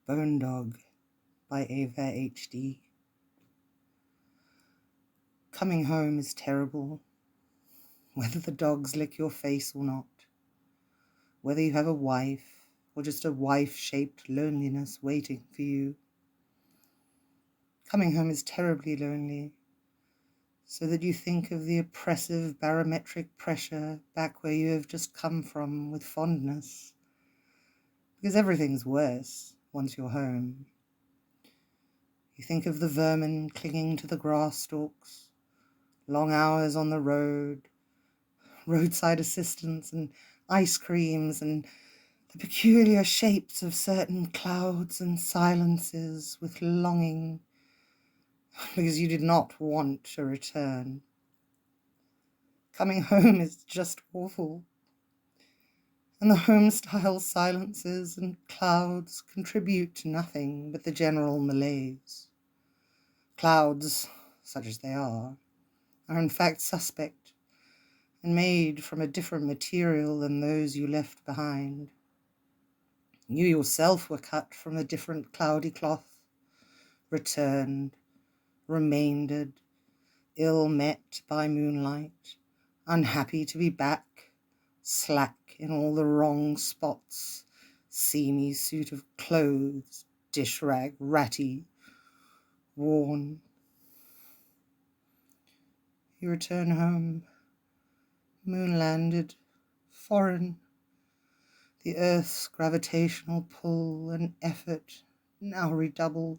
Bonedog by Eva H.D. Coming home is terrible, whether the dogs lick your face or not, whether you have a wife or just a wife-shaped loneliness waiting for you. Coming home is terribly lonely, so that you think of the oppressive barometric pressure back where you have just come from with fondness, because everything's worse once you're home. You think of the vermin clinging to the grass stalks, long hours on the road, roadside assistance and ice creams, and the peculiar shapes of certain clouds and silences with longing, because you did not want to return. Coming home is just awful, and the home-style silences and clouds contribute to nothing but the general malaise. Clouds, such as they are in fact suspect, and made from a different material than those you left behind. You yourself were cut from a different cloudy cloth, returned, remaindered, ill met by moonlight, unhappy to be back, slack in all the wrong spots, seamy suit of clothes, dish rag, ratty, worn. You return home, moon-landed, foreign, the earth's gravitational pull and effort now redoubled,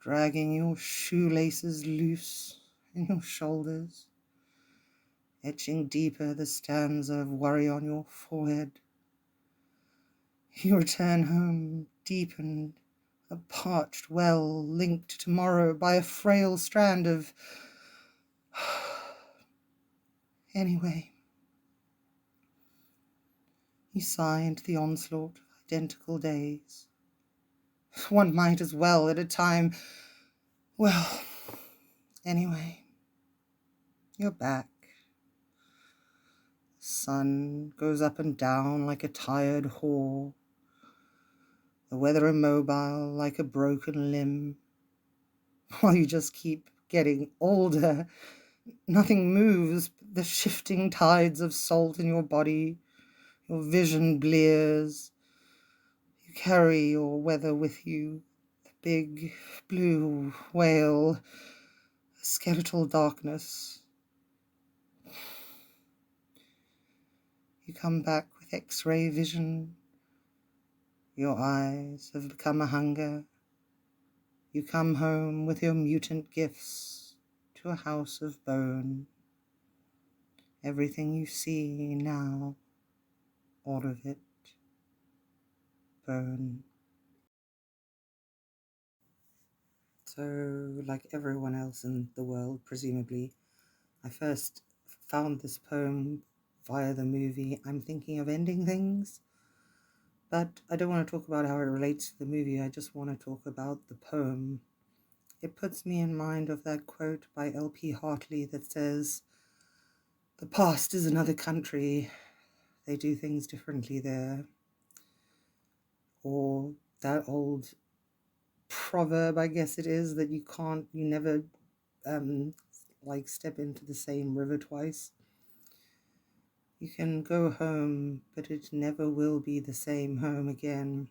dragging your shoelaces loose in your shoulders, etching deeper the stanza of worry on your forehead. You return home, deepened, a parched well linked to tomorrow by a frail strand of anyway. You sigh into the onslaught of identical days. One might as well at a time. Well, anyway, you're back. The sun goes up and down like a tired whore. The weather immobile like a broken limb. While you just keep getting older, nothing moves but the shifting tides of salt in your body. Your vision blears. You carry your weather with you. The big blue whale, skeletal darkness. You come back with X-ray vision. Your eyes have become a hunger. You come home with your mutant gifts to a house of bone. Everything you see now, all of it, bone. So, like everyone else in the world, presumably, I first found this poem via the movie I'm Thinking of Ending Things, but I don't want to talk about how it relates to the movie, I just want to talk about the poem. It puts me in mind of that quote by L.P. Hartley that says, "The past is another country, they do things differently there." Or that old proverb, I guess it is, that you never step into the same river twice. You can go home, but it never will be the same home again,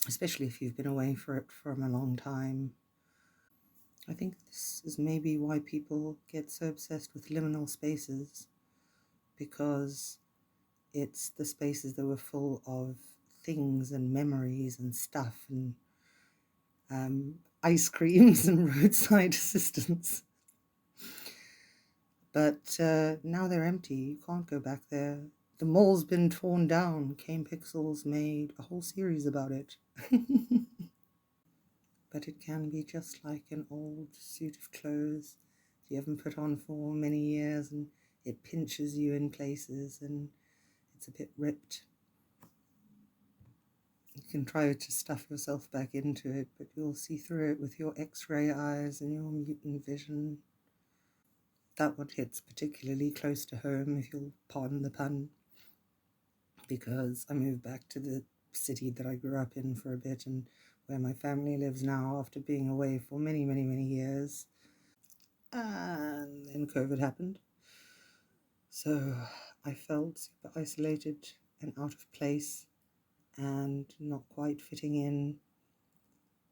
especially if you've been away from a long time. I think this is maybe why people get so obsessed with liminal spaces, because it's the spaces that were full of things and memories and stuff and ice creams and roadside assistance. But now they're empty. You can't go back there. The mall's been torn down. Kane Pixels made a whole series about it. But it can be just like an old suit of clothes you haven't put on for many years, and it pinches you in places and it's a bit ripped. You can try to stuff yourself back into it, but you'll see through it with your X-ray eyes and your mutant vision. That one hits particularly close to home, if you'll pardon the pun, because I moved back to the city that I grew up in for a bit and where my family lives now after being away for many, many, many years. And then COVID happened. So I felt super isolated and out of place and not quite fitting in.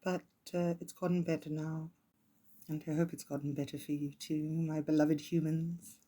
But it's gotten better now. And I hope it's gotten better for you too, my beloved humans.